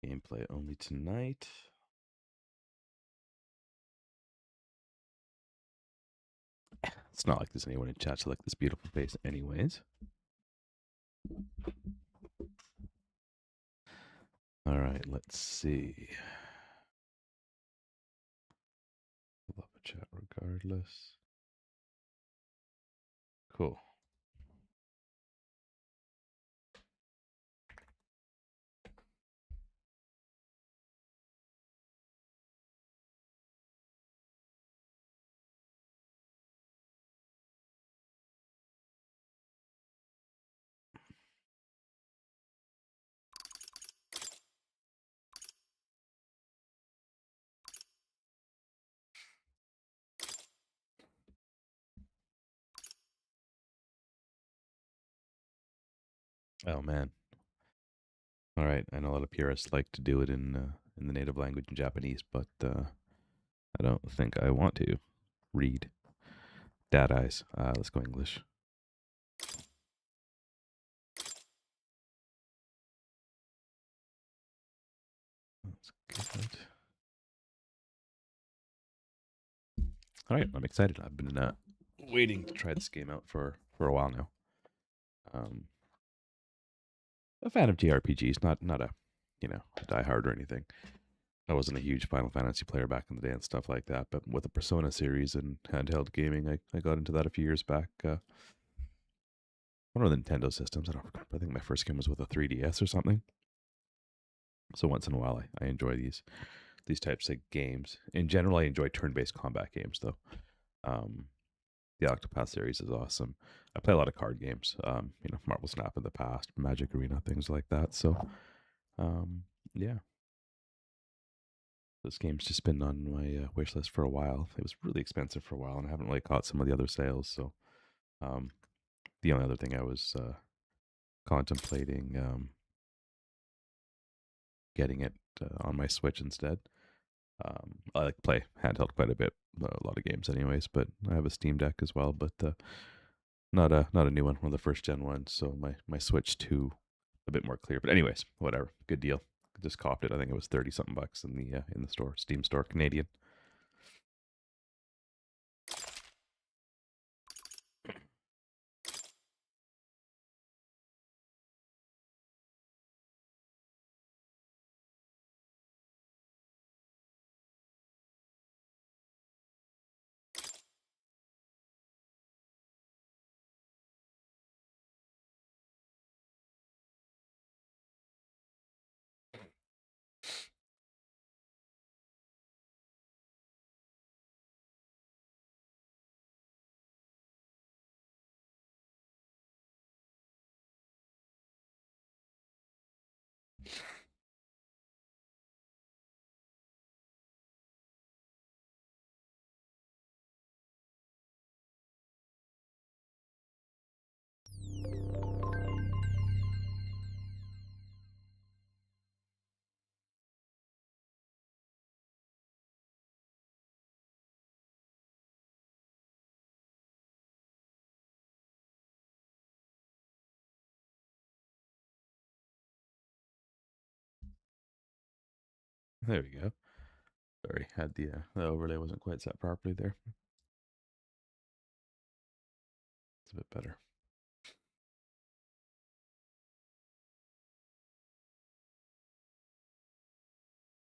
gameplay only tonight. It's not like there's anyone in chat to like this beautiful face anyways. All right, let's see. Love a chat regardless. Cool. Oh man. All right, I know a lot of purists like to do it in the native language in Japanese, but I don't think I want to read Dad Eyes. Let's go English. That's good. All right, I'm excited. I've been waiting to try this game out for a while now. A fan of JRPGs, not a diehard or anything. I wasn't a huge Final Fantasy player back in the day and stuff like that, but with the Persona series and handheld gaming, I got into that a few years back. One of the Nintendo systems. I don't remember. I think my first game was with a 3DS or something. So once in a while, I enjoy these types of games. In general, I enjoy turn-based combat games, though. The Octopath series is awesome. I play a lot of card games, Marvel Snap in the past, Magic Arena, things like that. So, yeah. This game's just been on my wish list for a while. It was really expensive for a while, and I haven't really caught some of the other sales. So, the only other thing I was contemplating getting it on my Switch instead. I like to play handheld quite a bit, a lot of games anyways, but I have a Steam Deck as well, but not a new one of the first gen ones, so my Switch 2 a bit more clear. But anyways, whatever, good deal. Just copped it. I think it was 30 something bucks in the store, Steam store, Canadian. There we go. Sorry, had the overlay wasn't quite set properly there. It's a bit better.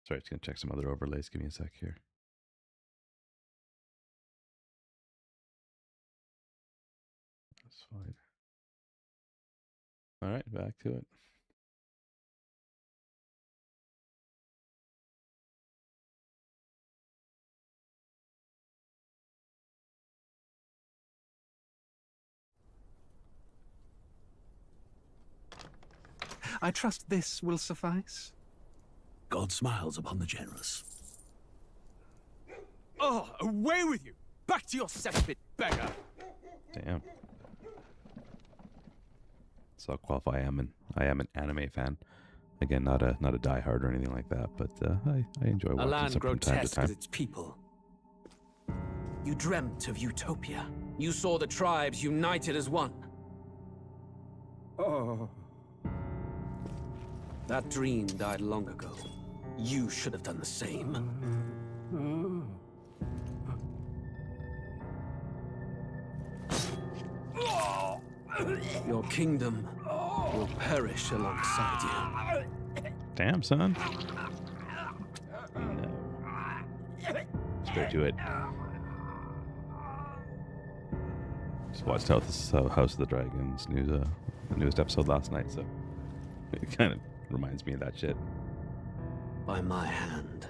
Sorry, just gonna check some other overlays. Give me a sec here. That's fine. All right, back to it. I trust this will suffice. God smiles upon the generous. Oh, away with you! Back to your cesspit, beggar! Damn. So I'll qualify. I am an anime fan. Again, not a diehard or anything like that, but I enjoy watching A land some from time to grotesque time. as its people. You dreamt of utopia. You saw the tribes united as one. Oh. That dream died long ago. You should have done the same. Your kingdom will perish alongside you. Damn, son. No. Straight to it. Just watched out this House of the Dragons the newest episode last night, so it kind of reminds me of that shit. By my hand.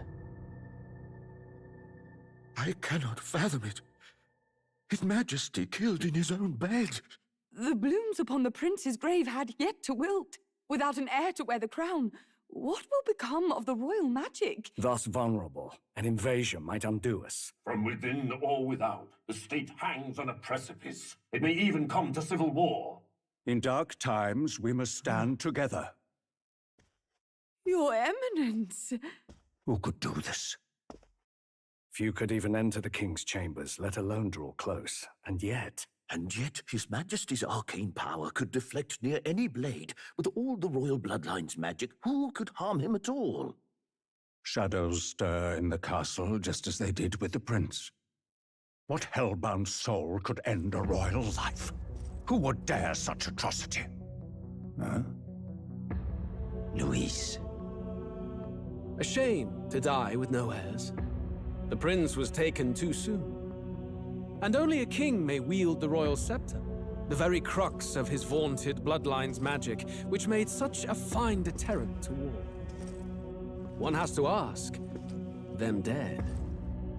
I cannot fathom it. His Majesty killed in his own bed. The blooms upon the prince's grave had yet to wilt. Without an heir to wear the crown, what will become of the royal magic? Thus vulnerable, an invasion might undo us. From within or without, the state hangs on a precipice. It may even come to civil war. In dark times, we must stand together. Your Eminence. Who could do this? Few could even enter the king's chambers, let alone draw close. And yet His Majesty's arcane power could deflect near any blade. With all the royal bloodline's magic, who could harm him at all? shadows stir in the castle just as they did with the prince. What hellbound soul could end a royal life? Who would dare such atrocity? Huh? Luis. A shame to die with no heirs. The prince was taken too soon. And only a king may wield the royal scepter, the very crux of his vaunted bloodline's magic, which made such a fine deterrent to war. One has to ask, them dead,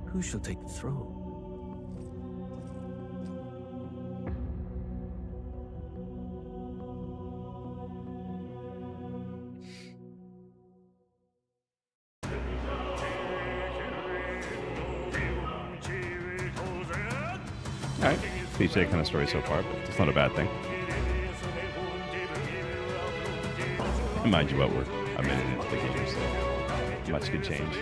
who shall take the throne? Alright, cliche kind of story so far, but it's not a bad thing. And mind you, we're a minute into the game, so much could change.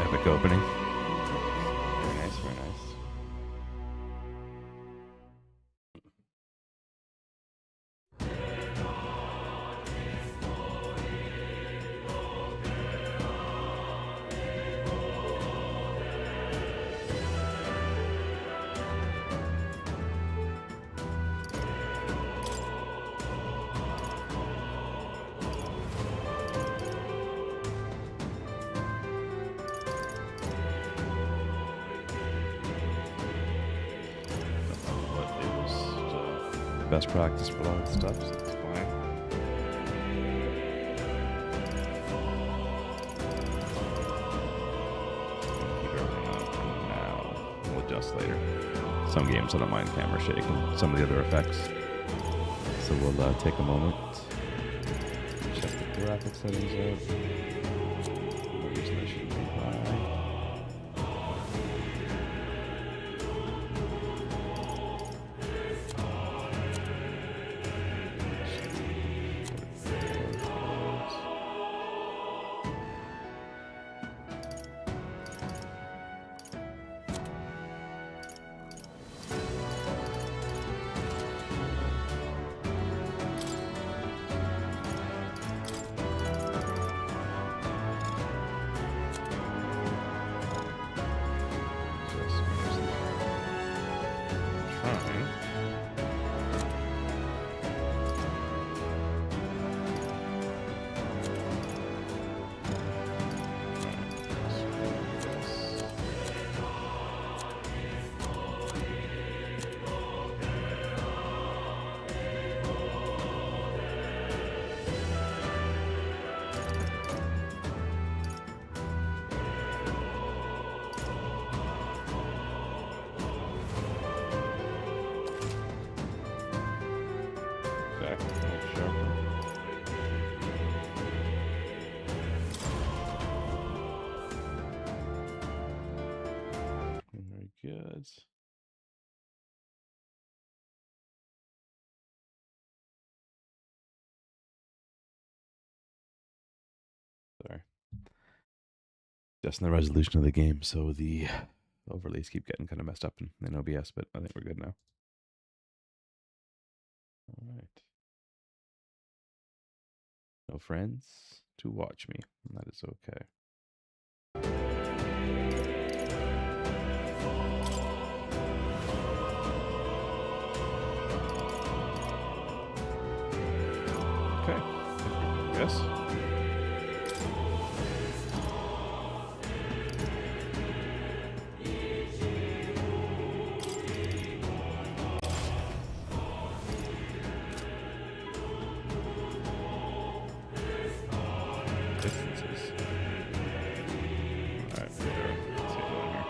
Epic opening. Very nice, very nice. Best practice for a lot of stuff, so it's fine. Keep everything on for now. We'll adjust later. Some games I don't mind camera shaking, some of the other effects. So we'll take a moment, check the graphic settings out. Resolution apply. ballads. Sorry. Just in the resolution of the game, so the overlays keep getting kind of messed up in OBS, but I think we're good now. All right. No friends to watch me. That is okay. Okay. Yes. Distances. All right, sure. Let's see going here.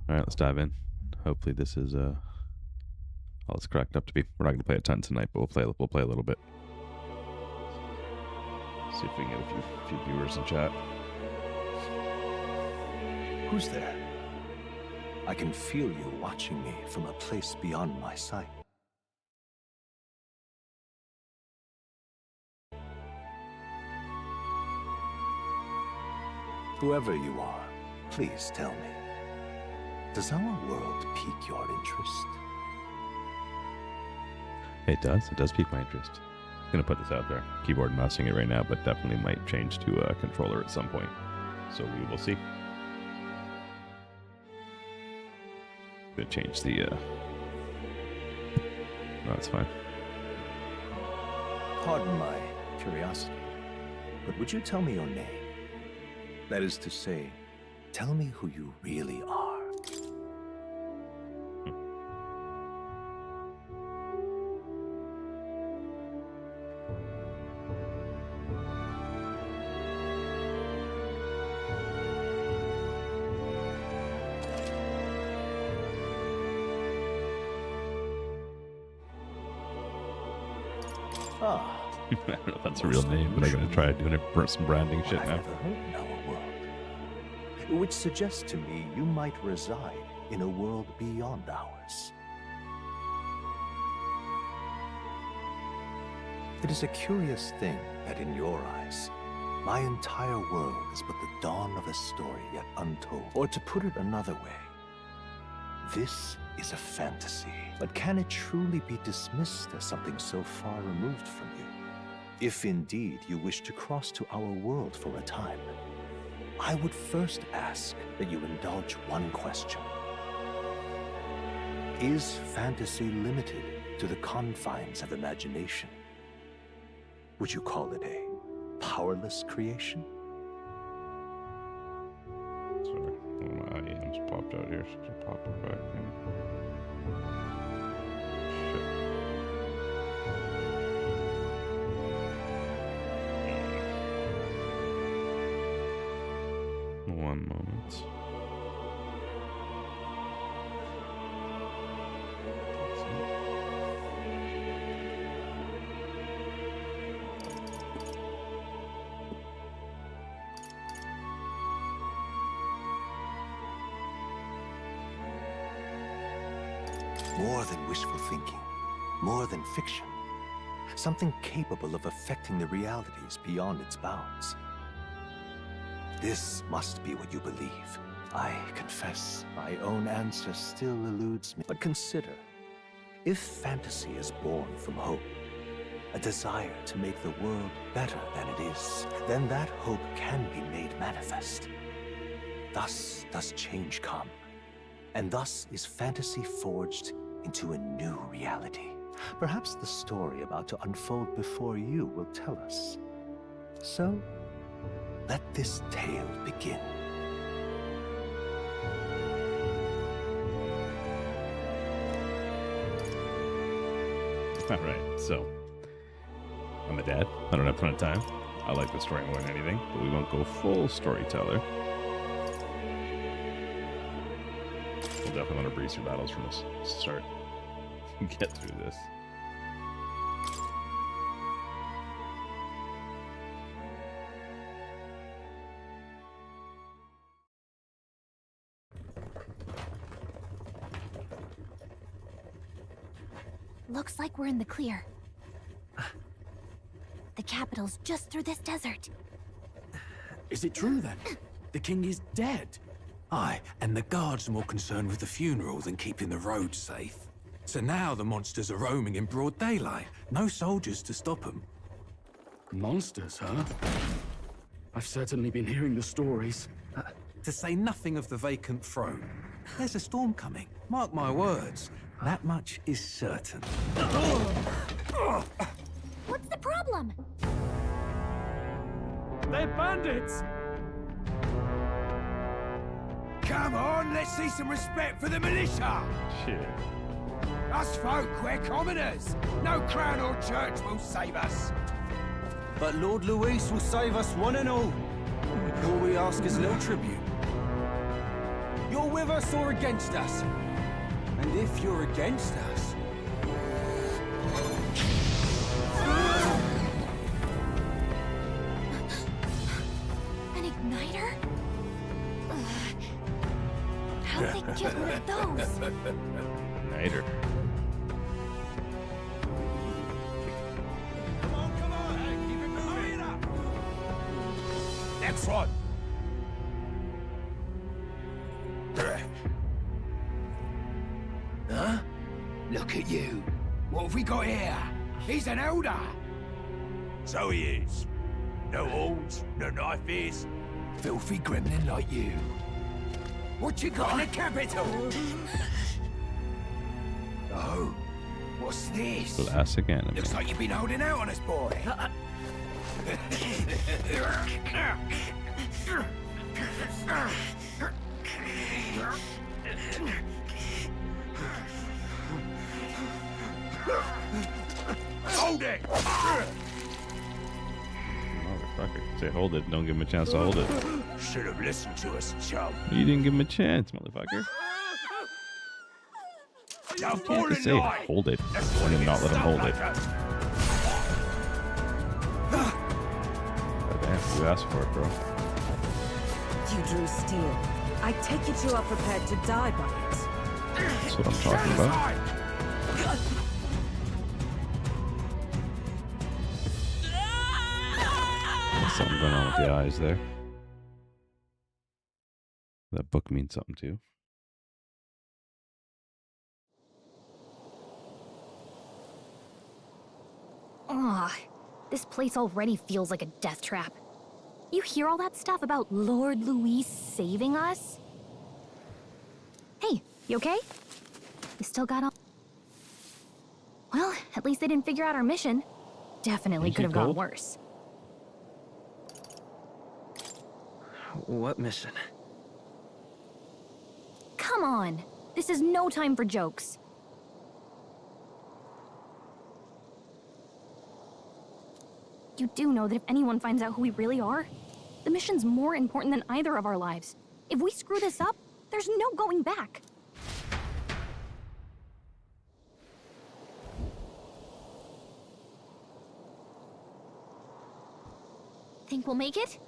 All right, let's dive in. Hopefully, this is all it's cracked up to be. We're not going to play a ton tonight, but we'll play a little bit. See if we can get a few viewers in chat. Who's there? I can feel you watching me from a place beyond my sight. Whoever you are, please tell me. Does our world pique your interest? It does. It does pique my interest. I'm going to put this out there. Keyboard mousing it right now, but definitely might change to a controller at some point. So we will see. Going to change the... No, that's fine. Pardon my curiosity, but would you tell me your name? That is to say, tell me who you really are. Ah. I don't know if that's a real name, but I'm going to try doing some branding shit I've now. never heard in our world. Which suggests to me you might reside in a world beyond ours. It is a curious thing that in your eyes, my entire world is but the dawn of a story yet untold. Or to put it another way, this is a fantasy. But can it truly be dismissed as something so far removed from you? If indeed you wish to cross to our world for a time, I would first ask that you indulge one question. Is fantasy limited to the confines of imagination? Would you call it a powerless creation? Sorry, one of my IEMs popped out here. So just pop it back in. Shit. One moment. More than wishful thinking, more than fiction. Something capable of affecting the realities beyond its bounds. This must be what you believe. I confess, my own answer still eludes me. But consider, if fantasy is born from hope, a desire to make the world better than it is, then that hope can be made manifest. Thus does change come, and thus is fantasy forged into a new reality. Perhaps the story about to unfold before you will tell us. So, let this tale begin. All right, so I'm a dad. I don't have a ton of time. I like the story more than anything, but we won't go full storyteller. We'll definitely want to breeze through battles from this start. Get through this. Looks like we're in the clear. The capital's just through this desert. Is it true then? The king is dead? Aye, and the guards are more concerned with the funeral than keeping the roads safe. So now the monsters are roaming in broad daylight. No soldiers to stop them. Monsters, huh? I've certainly been hearing the stories. To say nothing of the vacant throne. There's a storm coming. Mark my words. That much is certain. What's the problem? They're bandits! Come on, let's see some respect for the militia! Shit. Us folk, we're commoners. No crown or church will save us. But Lord Luis will save us one and all. All we ask is little tribute. You're with us or against us? And if you're against us... An igniter? How did they get one of those? Igniter. Come on, hey, keep it moving up. Next one. Huh? Look at you. What have we got here? He's an elder. So he is. No horns, no knife is. Filthy gremlin like you. What you got in the capital? Oh, what's this? Classic anime. Looks like you've been holding out on us, boy. Hold it! Motherfucker. Say hold it. Don't give him a chance to hold it. Should have listened to us, chum. You didn't give him a chance, motherfucker. Now You can't just say hold it when you not let him hold it. Goddamn, you asked for it, bro. You drew steel. I take it you are prepared to die by it. That's what I'm talking about. There's something going on with the eyes there. That book means something too. Ugh, this place already feels like a death trap. You hear all that stuff about Lord Luis saving us? Hey, you okay? You still got all... Well, at least they didn't figure out our mission. Definitely could have gone worse. What mission? Come on! This is no time for jokes. You do know that if anyone finds out who we really are, the mission's more important than either of our lives. If we screw this up, there's no going back. Think we'll make it?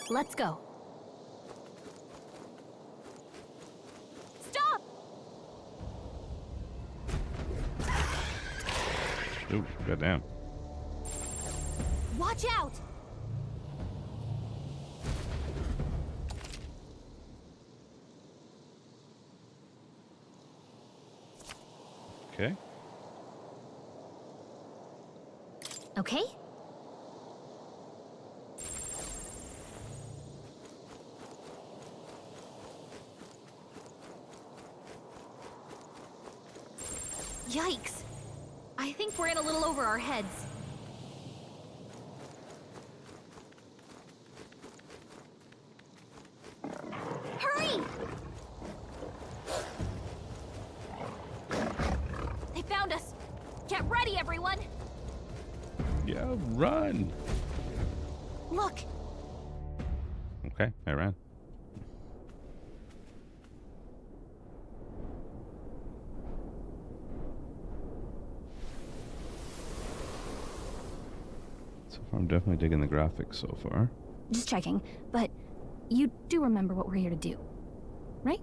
Let's go. Stop! Ooh, goddamn. Watch out! Okay. Okay? Yikes! I think we're in a little over our heads. Hurry! They found us! Get ready, everyone! Yeah, run. Look! Okay, I ran. So far, I'm definitely digging the graphics so far. Just checking, but you do remember what we're here to do, right?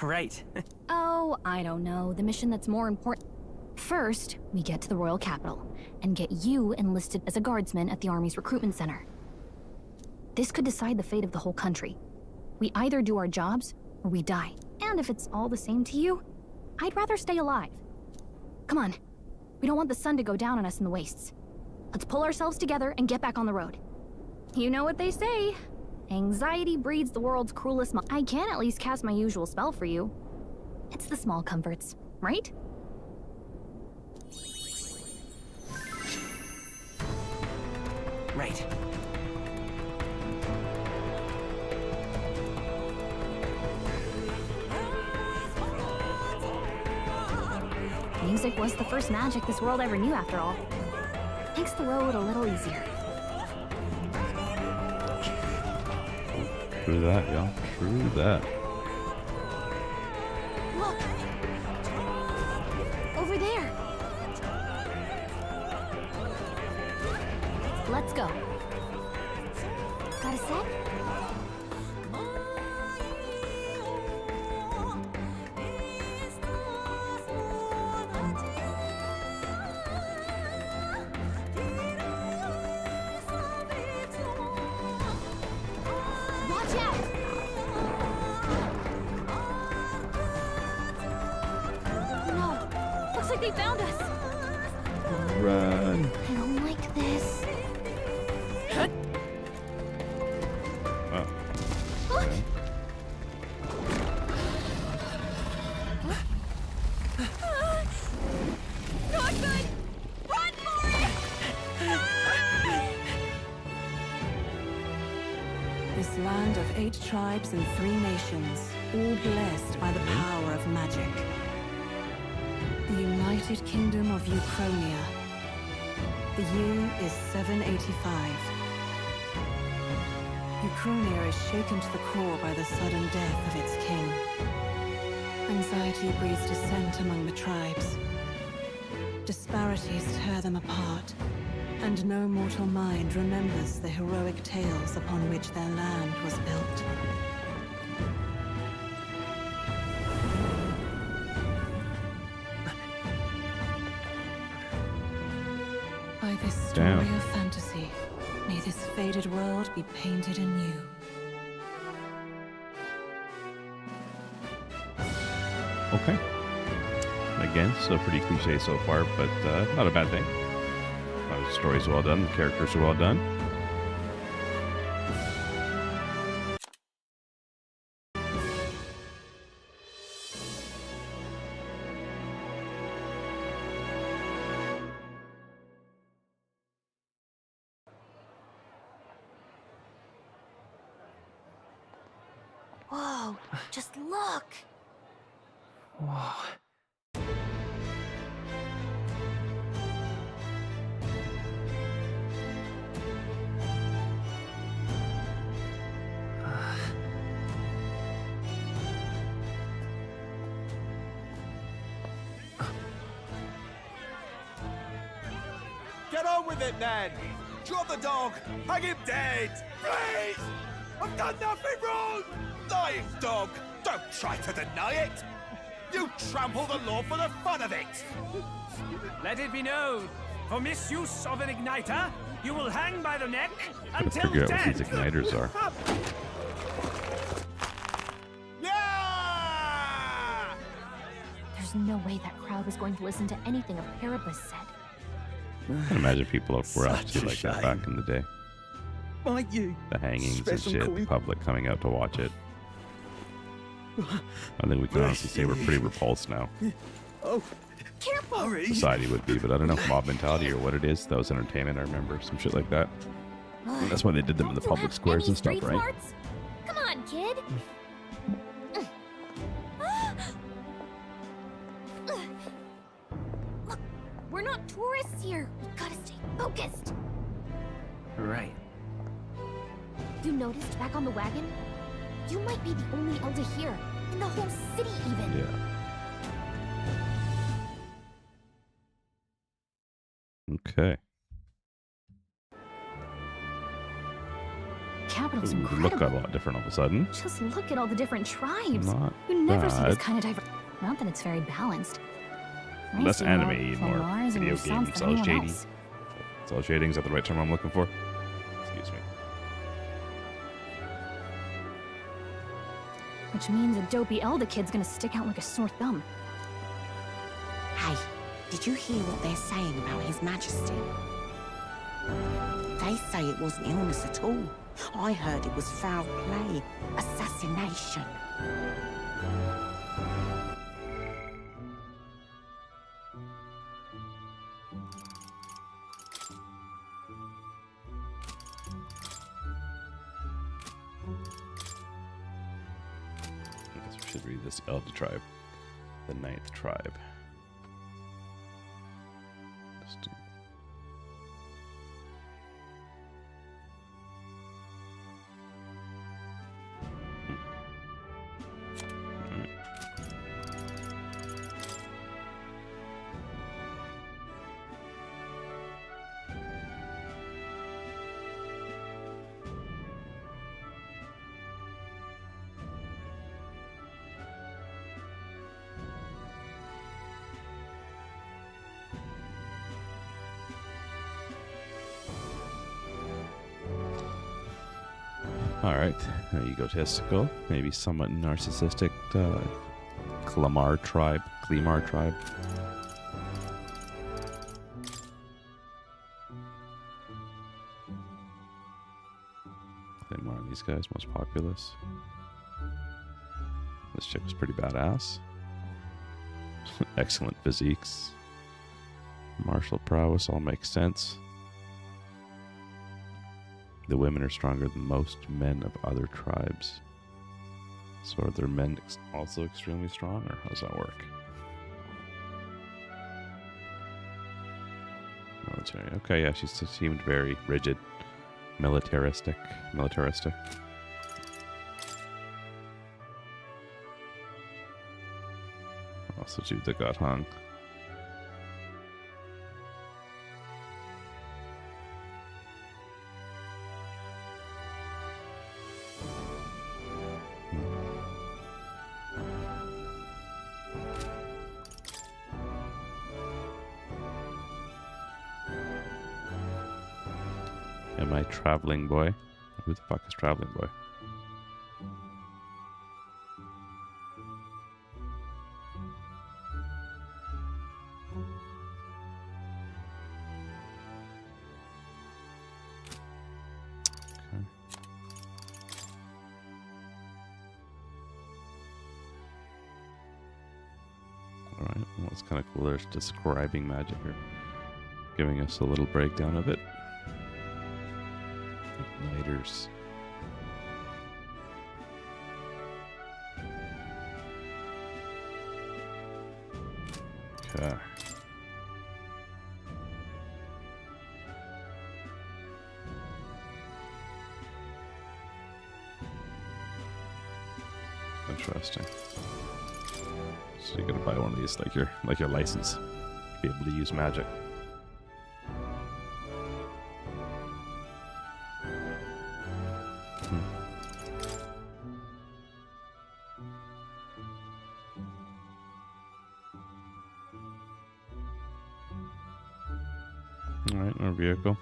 Right. Oh, I don't know. The mission that's more important. First, we get to the royal capital and get you enlisted as a guardsman at the army's recruitment center. This could decide the fate of the whole country. We either do our jobs or we die. And if it's all the same to you, I'd rather stay alive. Come on. We don't want the sun to go down on us in the wastes. Let's pull ourselves together and get back on the road. You know what they say. Anxiety breeds the world's cruelest I can at least cast my usual spell for you. It's the small comforts, right? Right. Music was the first magic this world ever knew, after all. Makes the road a little easier. True that, y'all. True that. Look! Over there! Let's go. Got a sec? Watch out! No! Looks like they found us! Run. I don't like this. Oh. Okay. Not good! Run for it! This land of 8 tribes and 3 nations, all blessed by the power of magic. The United Kingdom of Uchronia. The year is 785. Uchronia is shaken to the core by the sudden death of its king. Anxiety breeds dissent among the tribes. Disparities tear them apart, and no mortal mind remembers the heroic tales upon which their land was built. By this story Damn. of fantasy, may this faded world be painted anew. Okay. Again, still pretty cliche so far, but not a bad thing. The story's well done, the characters are well done. Whoa, just look! Whoa. Get on with it, then! Drop the dog! Hang him dead! Please! I've done nothing wrong! Lying dog! Don't try to deny it! You trample the law for the fun of it! Let it be known, for misuse of an igniter, you will hang by the neck Gotta until figure out what dead. these igniters are. Yeah! There's no way that crowd was going to listen to anything a Paribus said. I can imagine people were up Such to a like that shame. back in the day. Might you? The hangings and Special shit, the queen. public coming out to watch it. I think we can honestly say we're pretty repulsed now. Oh, Careful! hurry! Society would be, but I don't know if mob mentality or what it is. That was entertainment, I remember. Some shit like that. And that's why they did them in the Don't you public have squares any and stuff, street right? smarts? Come on, kid! Look, we're not tourists here. We gotta stay focused. Right. You noticed back on the wagon? You might be the only elder here, in the whole city even. Yeah. Okay. Capital's Ooh, incredible. look a lot different all of a sudden. Just look at all the different tribes. Not You never see this bad. kind of Not that it's very balanced. I Less see anime, more more Flamars and video Resents game than cell anyone shading. else. Cell shading, is that the right term I'm looking for? Excuse me. Which means a dopey Elder kid's gonna stick out like a sore thumb. Hey, did you hear what they're saying about His Majesty? They say it wasn't illness at all. I heard it was foul play, assassination. I guess we should read this Elder tribe. The 9th tribe. Just Alright, egotistical, maybe somewhat narcissistic Clemar tribe. Claymore on these guys, most populous. This chick was pretty badass. Excellent physiques. Martial prowess all makes sense. The women are stronger than most men of other tribes. So are their men also extremely strong, or how does that work? Military. Okay, yeah, she seemed very rigid. Militaristic. Also Jude got hung. Am I traveling boy? Who the fuck is traveling boy? Okay. Alright, well, it's kind of cool. There's describing magic here, giving us a little breakdown of it. Igniters. Okay. Interesting. So you're gonna buy one of these like your license to be able to use magic. Alright, our vehicle.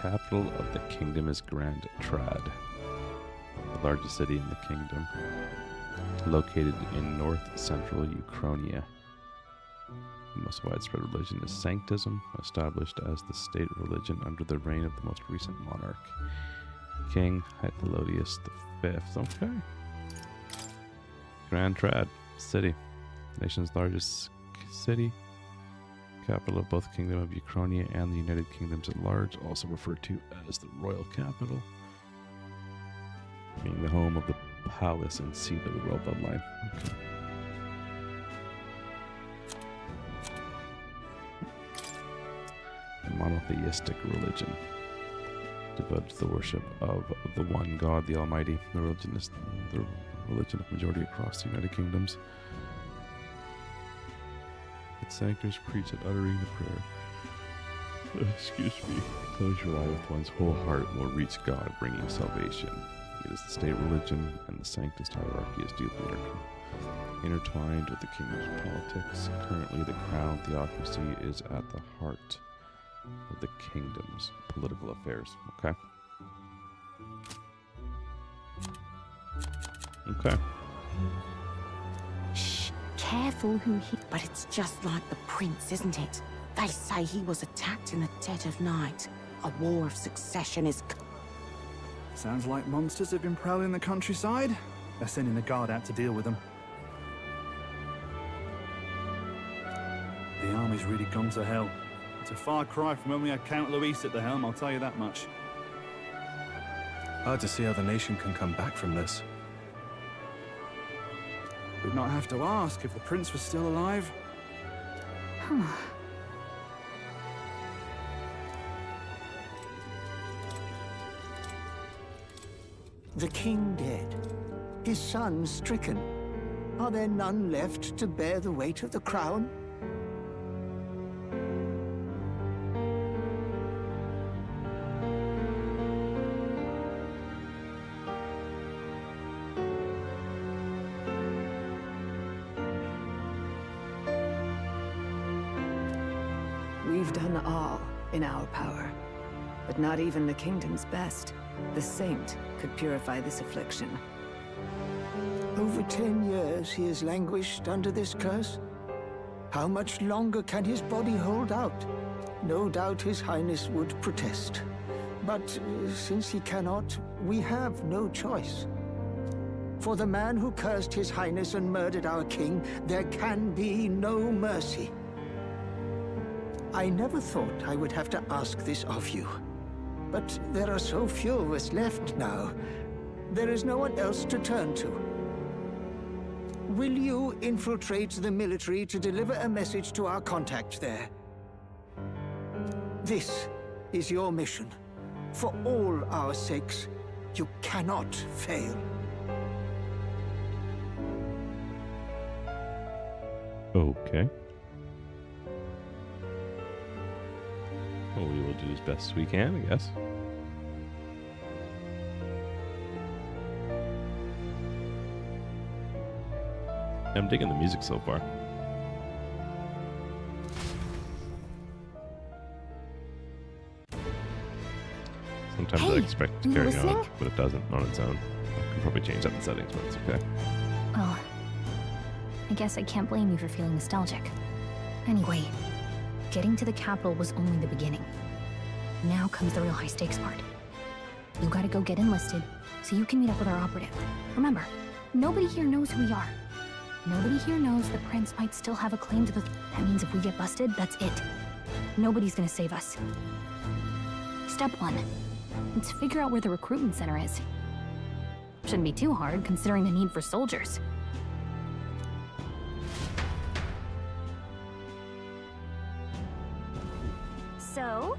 Capital of the kingdom is Grand Trad, the largest city in the kingdom, located in north-central Ukrainia. The most widespread religion is Sanctism, established as the state religion under the reign of the most recent monarch, King Hythlodaeus V. Okay. Grand Trad City, the nation's largest city, capital of both Kingdom of Uchronia and the United Kingdoms at large, also referred to as the royal capital, being the home of the palace and seat of the royal bloodline. Okay. A monotheistic religion devoted to the worship of the one God, the Almighty. The religion is the religion of majority across the United Kingdoms. Its sanctors preach at uttering the prayer. Excuse me. Close your eye with one's whole heart and will reach God, bringing salvation. It is the state religion, and the sanctist hierarchy is deeply intertwined with the kingdom's politics. Currently, the crown theocracy is at the heart of the kingdom's political affairs. Okay. Okay. Shh, careful who he... But it's just like the prince, isn't it? They say he was attacked in the dead of night. A war of succession is... Sounds like monsters have been prowling the countryside. They're sending a guard out to deal with them. The army's really gone to hell. It's a far cry from when we had Count Luis at the helm, I'll tell you that much. Hard to see how the nation can come back from this. We'd not have to ask if the prince was still alive. The king dead, his son stricken. Are there none left to bear the weight of the crown? We've done all in our power, but not even the kingdom's best. The saint could purify this affliction. Over 10 years he has languished under this curse. How much longer can his body hold out? No doubt his highness would protest. But since he cannot, we have no choice. For the man who cursed his highness and murdered our king, there can be no mercy. I never thought I would have to ask this of you. But there are so few of us left now. There is no one else to turn to. Will you infiltrate the military to deliver a message to our contact there? This is your mission. For all our sakes, you cannot fail. Okay. Well, we will do as best we can, I guess. I'm digging the music so far. Sometimes I expect to carry on, but it doesn't on its own. I can probably change that in settings, but it's okay. Well, I guess I can't blame you for feeling nostalgic. Anyway, getting to the capital was only the beginning. Now comes the real high-stakes part. You gotta go get enlisted, so you can meet up with our operative. Remember, nobody here knows who we are. Nobody here knows the prince might still have a claim to the... That means if we get busted, that's it. Nobody's gonna save us. Step 1. Let's figure out where the recruitment center is. Shouldn't be too hard, considering the need for soldiers. So?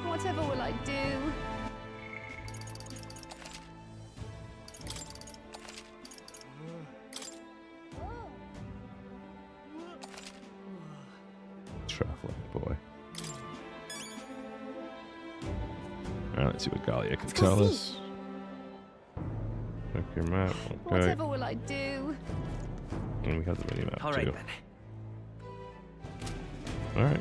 Whatever will I do? Traveling boy. Alright, let's see what Galia can tell us. Check your map. Okay. Whatever will I do? And we have the mini map All right, too. then. Alright.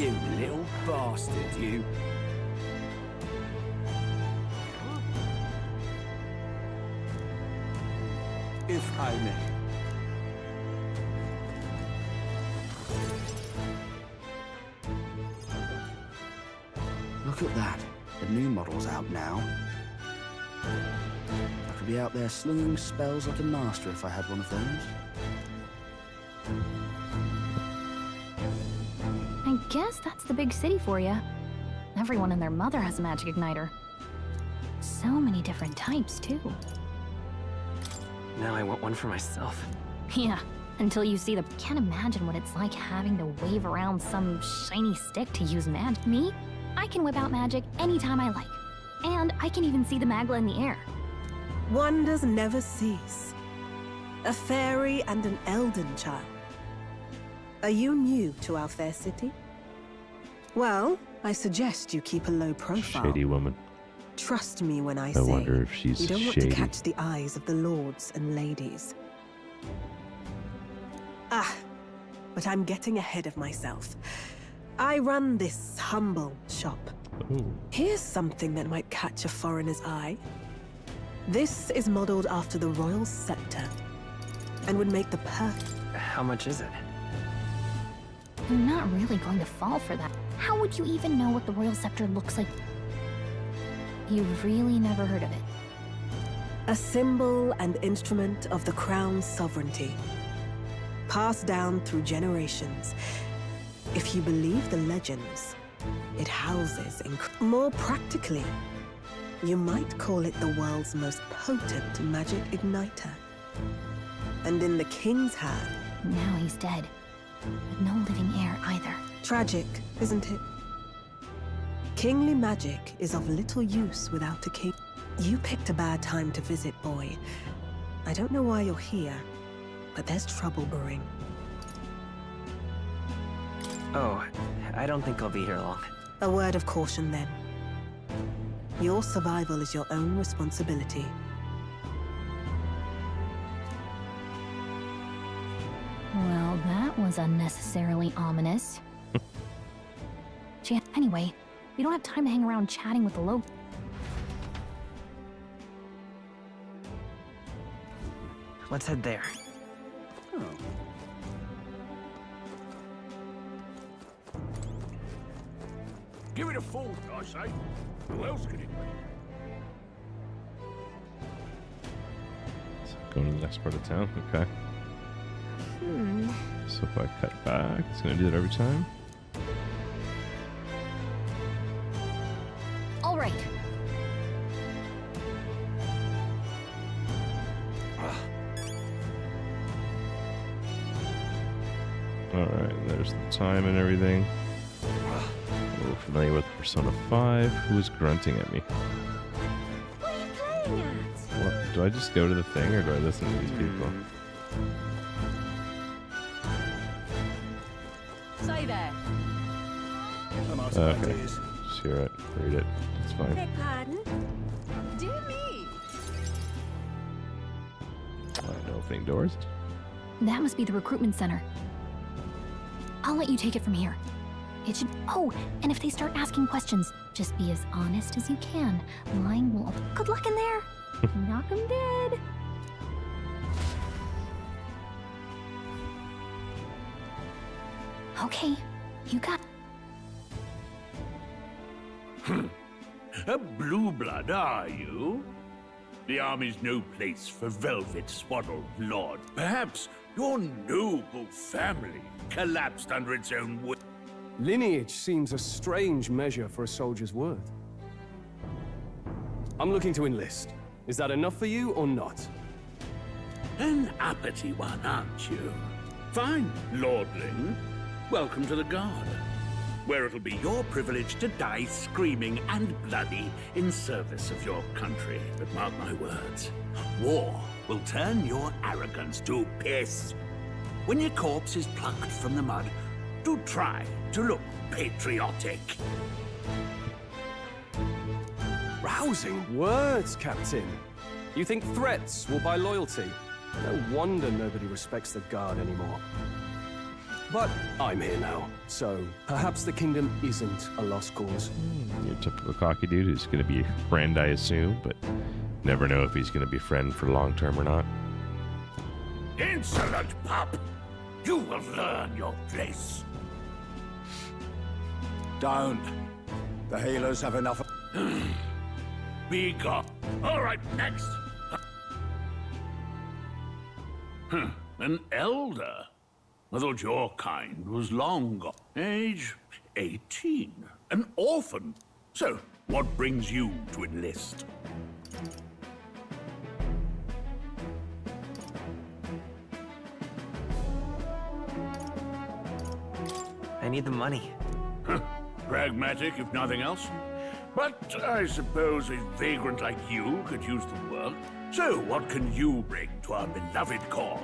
You little bastard, you. If I may. Look at that. The new model's out now. I could be out there slinging spells like a master if I had one of those. I guess that's the big city for you. Everyone and their mother has a magic igniter. So many different types, too. Now I want one for myself. Yeah, until you see the... Can't imagine what it's like having to wave around some shiny stick to use magic. Me? I can whip out magic anytime I like. And I can even see the Magla in the air. Wonders never cease. A fairy and an elden child. Are you new to our fair city? Well, I suggest you keep a low profile. Shady woman. Trust me when I I say wonder if she's you don't want shady. to catch the eyes of the lords and ladies. But I'm getting ahead of myself. I run this humble shop. Ooh. Here's something that might catch a foreigner's eye. This is modeled after the royal scepter and would make the perfect... How much is it? You're not really going to fall for that. How would you even know what the royal scepter looks like? You've really never heard of it. A symbol and instrument of the crown's sovereignty. Passed down through generations. If you believe the legends, it houses... More practically, you might call it the world's most potent magic igniter. And in the king's hand... Now he's dead. With no living heir either. Tragic, isn't it? Kingly magic is of little use without a king. You picked a bad time to visit, boy. I don't know why you're here, but there's trouble brewing. Oh, I don't think I'll be here long. A word of caution, then. Your survival is your own responsibility. Well, that was unnecessarily ominous. Anyway, we don't have time to hang around chatting with the local. Let's head there. Oh. Give it a fourth, I say. Who else could it be? Going to the next part of town. Okay. So if I cut back, it's going to do that every time. All right. All right, there's the time and everything. A little familiar with Persona 5. Who's grunting at me? What are you playing at? What? Do I just go to the thing or do I listen to these people? Say there. Okay. Just hear it. Read it. It's fine. Beg pardon? Dear me. No opening doors. That must be the recruitment center. I'll let you take it from here. It should... Oh, and if they start asking questions, just be as honest as you can. Lying will... Good luck in there. Knock 'em dead. Okay, you got... A blue blood, are you? The army's no place for velvet-swaddled lord. Perhaps your noble family collapsed under its own weight. Lineage seems a strange measure for a soldier's word. I'm looking to enlist. Is that enough for you or not? An uppity one, aren't you? Fine, lordling. Welcome to the Guard, where it'll be your privilege to die screaming and bloody in service of your country. But mark my words, war will turn your arrogance to piss. When your corpse is plucked from the mud, do try to look patriotic. Rousing words, Captain. You think threats will buy loyalty? No wonder nobody respects the Guard anymore. But I'm here now, so perhaps the kingdom isn't a lost cause. Your typical cocky dude who's going to be a friend, I assume, but never know if he's going to be a friend for long term or not. Insolent pup! You will learn your place. Don't. The healers have enough. Be gone. All right, next. An elder. I thought your kind was long gone. Age 18. An orphan. So, what brings you to enlist? I need the money. Pragmatic, if nothing else. But I suppose a vagrant like you could use the work. So, what can you bring to our beloved corps?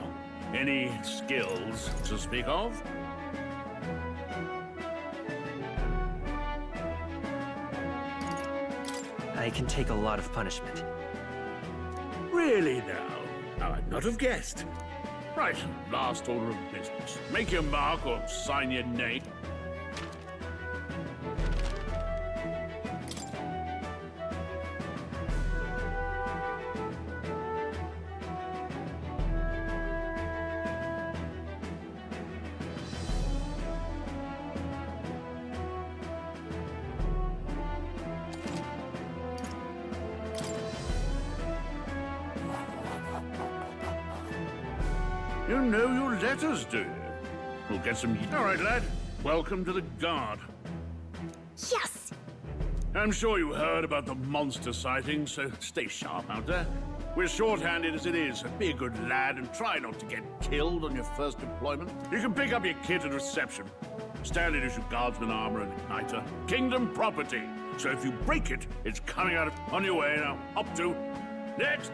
Any skills to speak of? I can take a lot of punishment. Really now? I'd not have guessed. Right, last order of business. Make your mark or sign your name. You know your letters, do you? We'll get some... All right, lad. Welcome to the Guard. Yes! I'm sure you heard about the monster sightings, so stay sharp out there. We're short-handed as it is, so be a good lad and try not to get killed on your first deployment. You can pick up your kit at reception. Standard issue guardsman armor and igniter. Kingdom property. So if you break it, it's coming out of... On your way now. Up to... Next!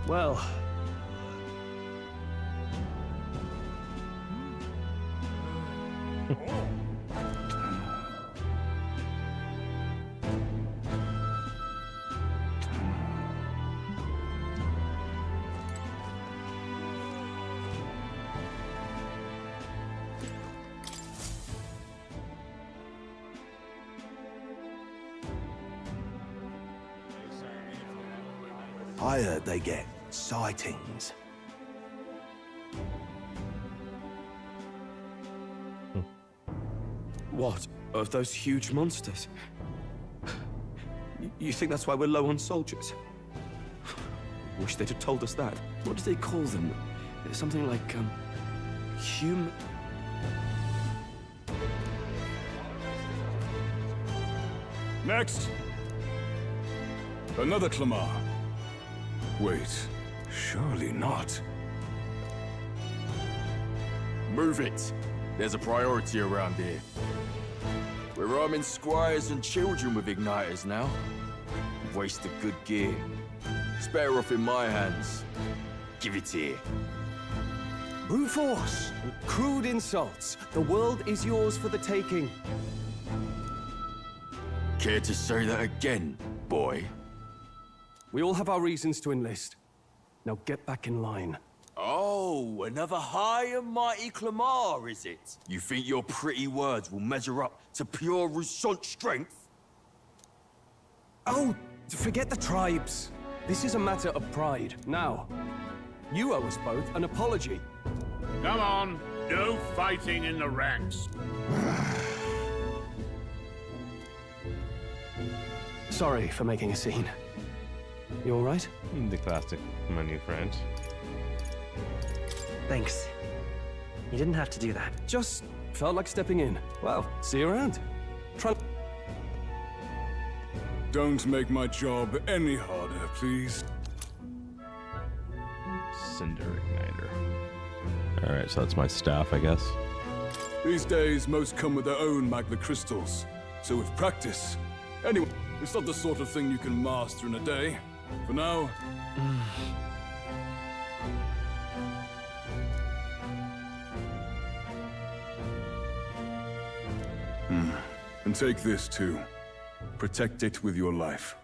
Well... I heard they get sightings. What? Of those huge monsters? You think that's why we're low on soldiers? Wish they'd have told us that. What do they call them? Something like, human... Next! Another Clamar. Wait, surely not. Move it. There's a priority around here. We're arming squires and children with igniters now. Waste of good gear. It's better off in my hands. Give it here. Brute force! Crude insults. The world is yours for the taking. Care to say that again, boy? We all have our reasons to enlist. Now get back in line. Oh, another high and mighty Clamar, is it? You think your pretty words will measure up to pure Rousant strength? Oh, forget the tribes. This is a matter of pride. Now, you owe us both an apology. Come on. No fighting in the ranks. Sorry for making a scene. You all right? The classic, my new friend. Thanks. You didn't have to do that. Just felt like stepping in. Well, see you around. Try. Don't make my job any harder, please. Cinder Igniter. Alright, so that's my staff, I guess. These days, most come with their own magna crystals. So with practice, anyway, it's not the sort of thing you can master in a day. For now... And take this too. Protect it with your life.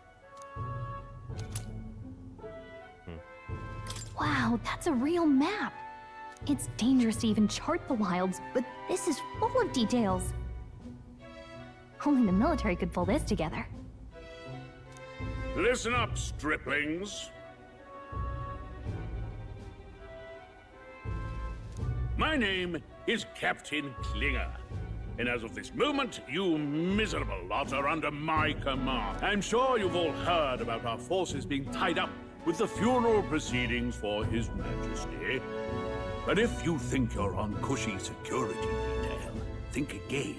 Wow, that's a real map. It's dangerous to even chart the wilds, but this is full of details. Only the military could pull this together. Listen up, striplings. My name is Captain Klinger. And as of this moment, you miserable lot are under my command. I'm sure you've all heard about our forces being tied up with the funeral proceedings for His Majesty. But if you think you're on cushy security detail, think again.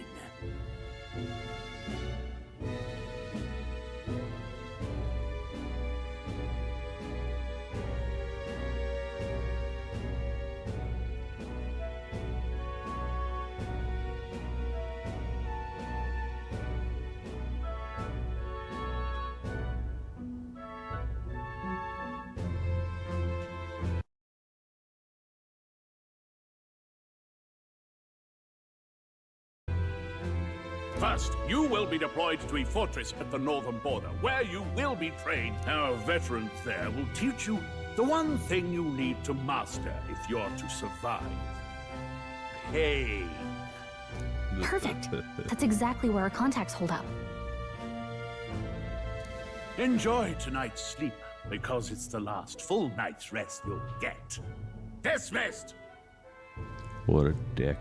First, you will be deployed to a fortress at the northern border, where you will be trained. Our veterans there will teach you the one thing you need to master if you're to survive. Pain. Perfect. That's exactly where our contacts hold up. Enjoy tonight's sleep, because it's the last full night's rest you'll get. Dismissed! What a dick.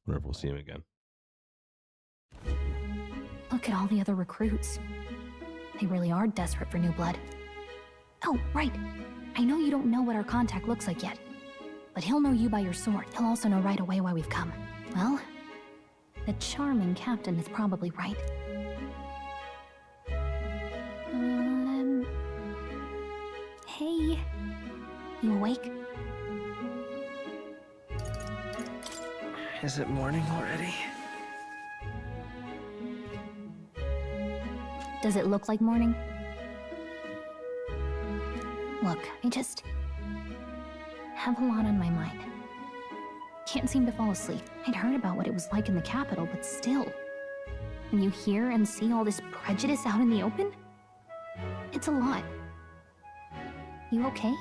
Wonder if we'll see him again. Look at all the other recruits. They really are desperate for new blood. Oh, right. I know you don't know what our contact looks like yet, but he'll know you by your sword. He'll also know right away why we've come. Well, the charming captain is probably right. Hey. You awake? Is it morning already? Does it look like morning? Look, I just have a lot on my mind. Can't seem to fall asleep. I'd heard about what it was like in the capital, but still. When you hear and see all this prejudice out in the open, it's a lot. You okay?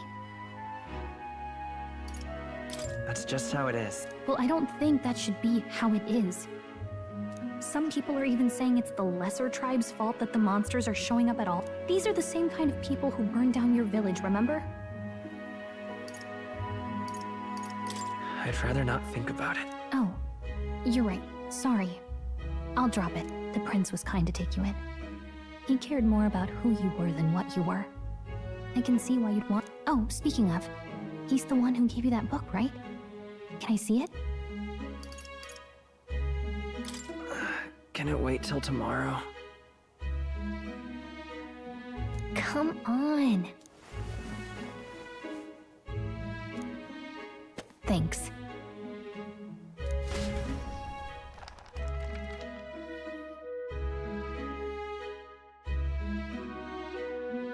That's just how it is. Well, I don't think that should be how it is. Some people are even saying it's the lesser tribe's fault that the monsters are showing up at all. These are the same kind of people who burned down your village, remember? I'd rather not think about it. Oh, you're right. Sorry. I'll drop it. The prince was kind to take you in. He cared more about who you were than what you were. I can see why you'd want... Oh, speaking of, he's the one who gave you that book, right? Can I see it? Can it wait till tomorrow? Come on. Thanks.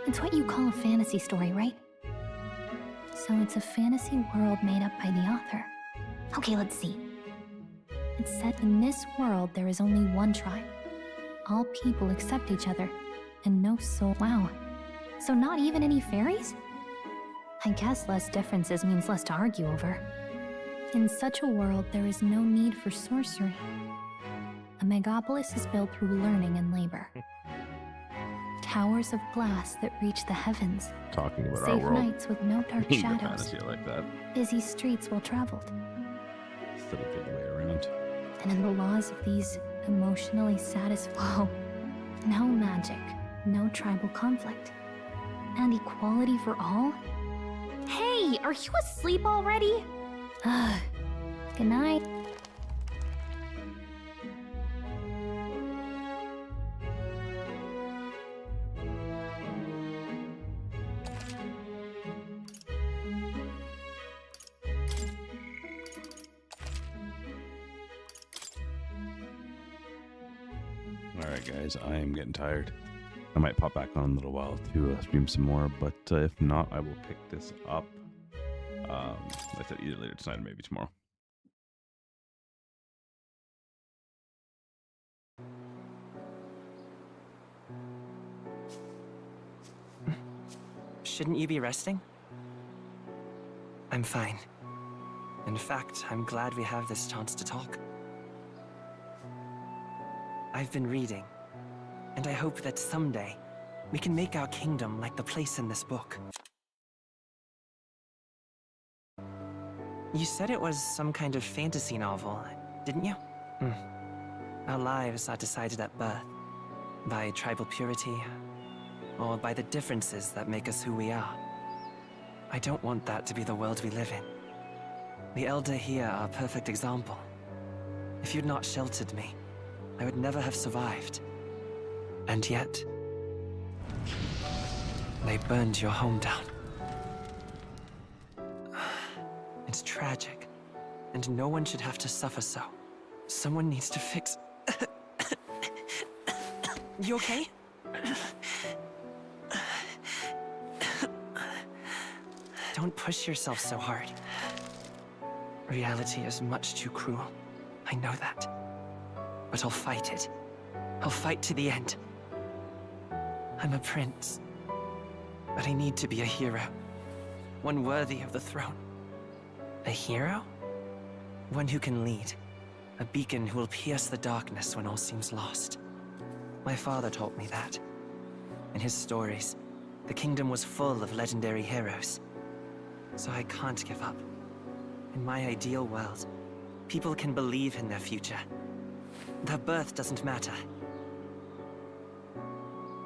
It's what you call a fantasy story, right? So it's a fantasy world made up by the author. Okay, let's see. It's said in this world there is only one tribe. All people accept each other, and no soul. Wow. So not even any fairies? I guess less differences means less to argue over. In such a world, there is no need for sorcery. A megapolis is built through learning and labor. Towers of glass that reach the heavens. Talking about our Safe world. nights with no dark Being a shadows. fantasy like that. Busy streets well traveled. Instead of the other way around. And in the laws of these emotionally satisfied... No magic, no tribal conflict. And equality for all? Hey, are you asleep already? Ugh. Good night. Alright guys, I am getting tired. I might pop back on in a little while to stream some more, but if not, I will pick this up. I said either later tonight or maybe tomorrow. Shouldn't you be resting? I'm fine. In fact, I'm glad we have this chance to talk. I've been reading, and I hope that someday we can make our kingdom like the place in this book. You said it was some kind of fantasy novel, didn't you? Our lives are decided at birth, by tribal purity, or by the differences that make us who we are. I don't want that to be the world we live in. The Elder here are a perfect example. If you'd not sheltered me, I would never have survived. And yet, they burned your home down. It's tragic, and no one should have to suffer so. Someone needs to fix... You okay? Don't push yourself so hard. Reality is much too cruel. I know that. But I'll fight it. I'll fight to the end. I'm a prince. But I need to be a hero. One worthy of the throne. A hero? One who can lead. A beacon who will pierce the darkness when all seems lost. My father taught me that. In his stories, the kingdom was full of legendary heroes. So I can't give up. In my ideal world, people can believe in their future. Their birth doesn't matter.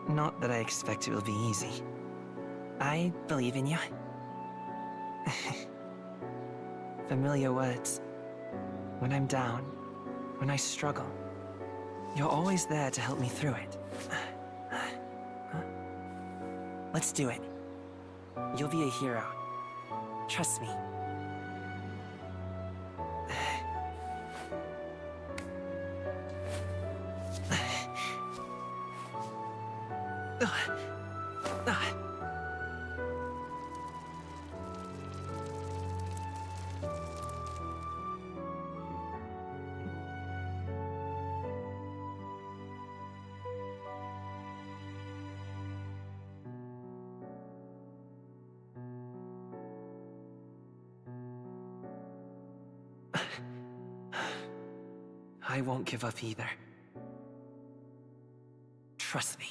Not that I expect it will be easy. I believe in you. Familiar words. When I'm down, when I struggle, you're always there to help me through it. Let's do it. You'll be a hero. Trust me. I won't give up either. Trust me.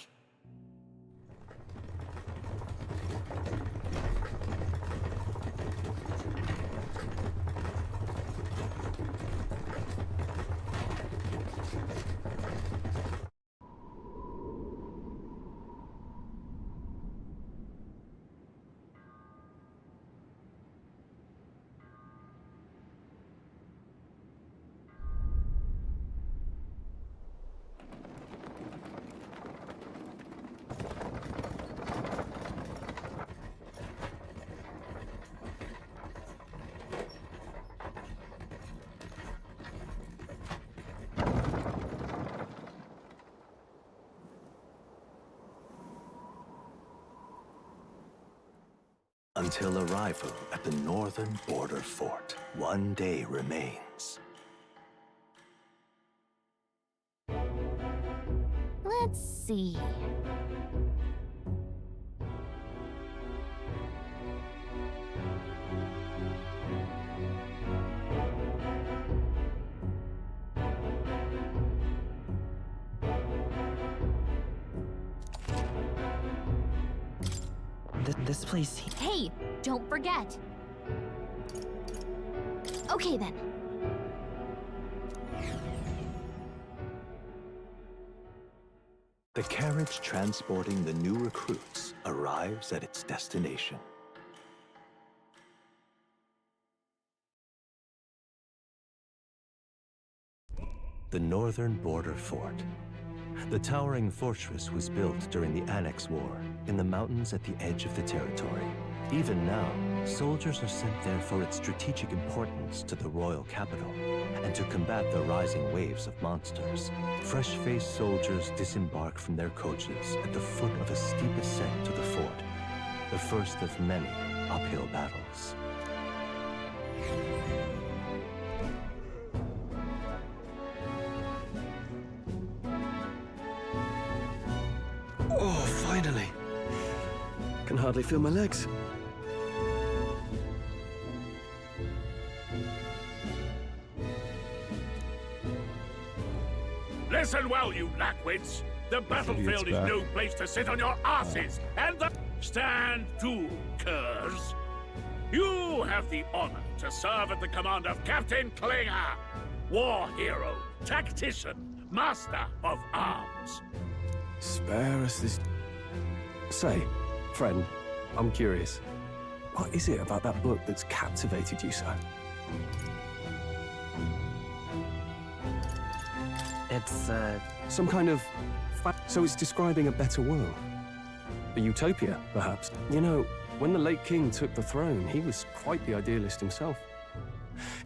Until arrival at the northern border fort, one day remains. Let's see. This place... Hey, don't forget. Okay then. The carriage transporting the new recruits arrives at its destination. the northern border fort. The towering fortress was built during the Annex War in the mountains at the edge of the territory. Even now, soldiers are sent there for its strategic importance to the royal capital and to combat the rising waves of monsters. Fresh-faced soldiers disembark from their coaches at the foot of a steep ascent to the fort, the first of many uphill battles. Oh, finally. Can hardly feel my legs. Listen well, you lackwits. The battlefield is no place to sit on your asses. And stand to, curs. You have the honor to serve at the command of Captain Klinger, war hero, tactician, master of arms. Spare us this... Say, friend, I'm curious. What is it about that book that's captivated you so? It's, some kind of... So it's describing a better world. A utopia, perhaps. You know, when the late king took the throne, he was quite the idealist himself.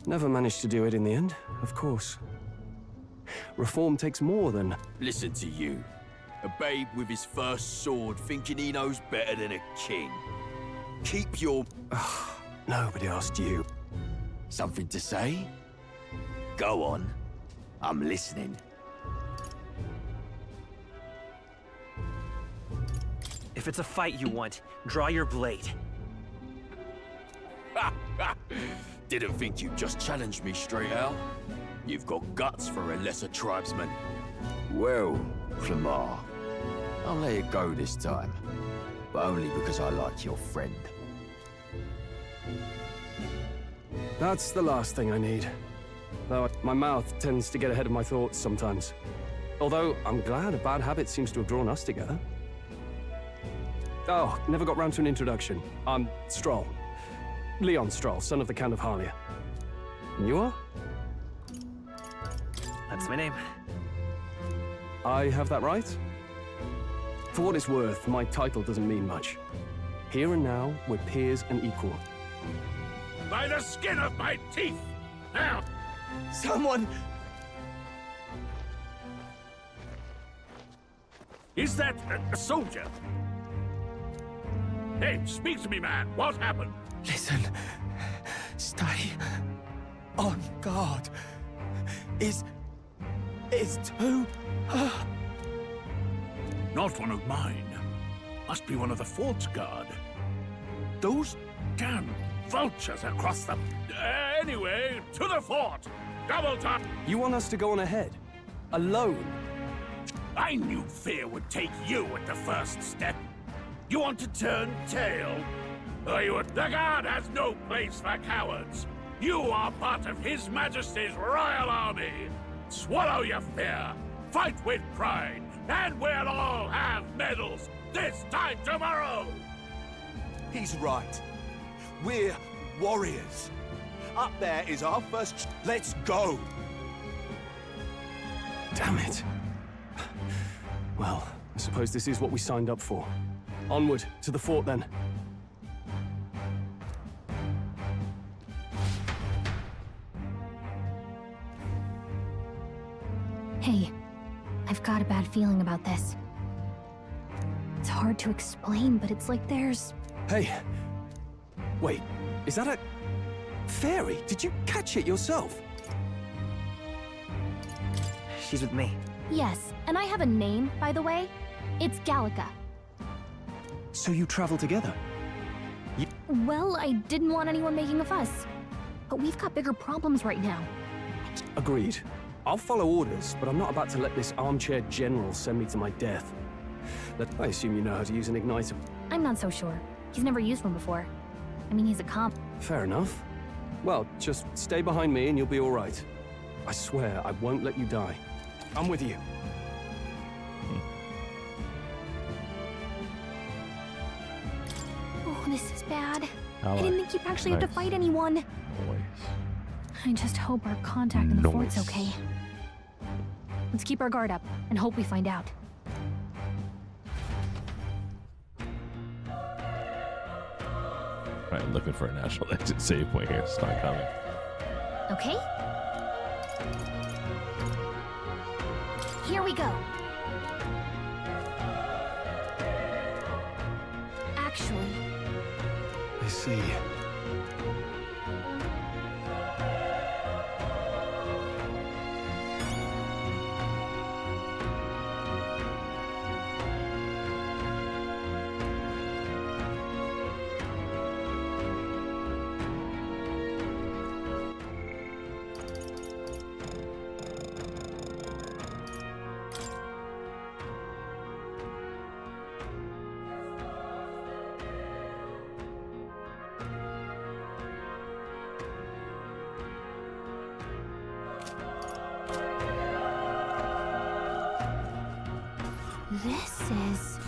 Never managed to do it in the end, of course. Reform takes more than... Listen to you. A babe with his first sword thinking he knows better than a king. Keep your... Nobody asked you. Something to say? Go on. I'm listening. If it's a fight you want, draw your blade. Didn't think you'd just challenge me straight out. You've got guts for a lesser tribesman. Well, Clemar, I'll let it go this time. But only because I like your friend. That's the last thing I need. Though my mouth tends to get ahead of my thoughts sometimes. Although, I'm glad a bad habit seems to have drawn us together. Oh, never got round to an introduction. I'm Stroll. Leon Stroll, son of the Count of Harlia. And you are? That's my name. I have that right? For what it's worth, my title doesn't mean much. Here and now, we're peers and equal. By the skin of my teeth! Now! Someone... Is that a soldier? Hey, speak to me, man. What happened? Listen. Stay on guard. It's too... Not one of mine. Must be one of the fort's guard. Those damn vultures across the... anyway, to the fort! Double time! You want us to go on ahead? Alone? I knew fear would take you at the first step. You want to turn tail? The guard has no place for cowards. You are part of His Majesty's Royal Army. Swallow your fear. Fight with pride. And we'll all have medals this time tomorrow. He's right. We're warriors. Up there is our first... Let's go! Damn it. Well, I suppose this is what we signed up for. Onward, to the fort then. Hey, I've got a bad feeling about this. It's hard to explain, but it's like there's... Hey! Wait, is that a... fairy? Did you catch it yourself? She's with me. Yes, and I have a name, by the way. It's Gallica. So you travel together? Well, I didn't want anyone making a fuss. But we've got bigger problems right now. Agreed. I'll follow orders, but I'm not about to let this armchair general send me to my death. I assume you know how to use an igniter. I'm not so sure. He's never used one before. I mean, he's a comp. Fair enough. Well, just stay behind me and you'll be all right. I swear I won't let you die. I'm with you. Oh, this is bad. Ally. I didn't think you'd actually have to fight anyone. Always. I just hope our contact in the fort's okay. Let's keep our guard up and hope we find out. Alright, I'm looking for a natural exit save point here. It's not coming. Okay? Here we go. Actually... I see. This is...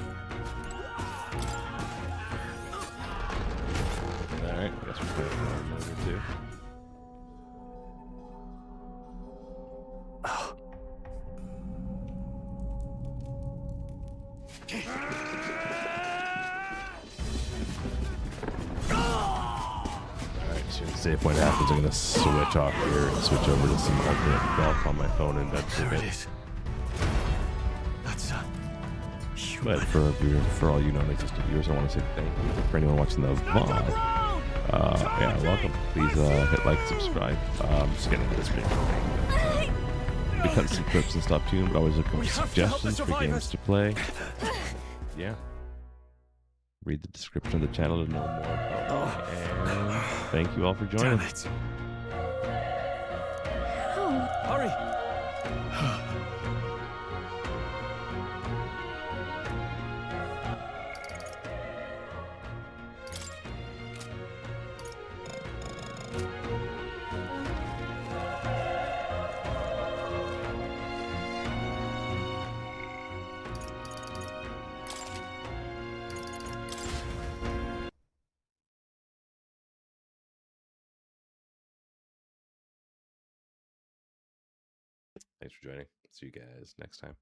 Alright, I guess we're putting one over too. Alright, as soon as the save point happens, I'm gonna switch off here and switch over to some alternate golf on my phone and investigate. But for all you non-existent viewers, I want to say thank you. For anyone watching the vlog, yeah, welcome. Please hit like, subscribe. Just getting into this video. We cut some clips and stuff too, but always looking for suggestions for games to play. Yeah. Read the description of the channel to know more about me. And thank you all for joining. Hurry! Thanks for joining. See you guys next time.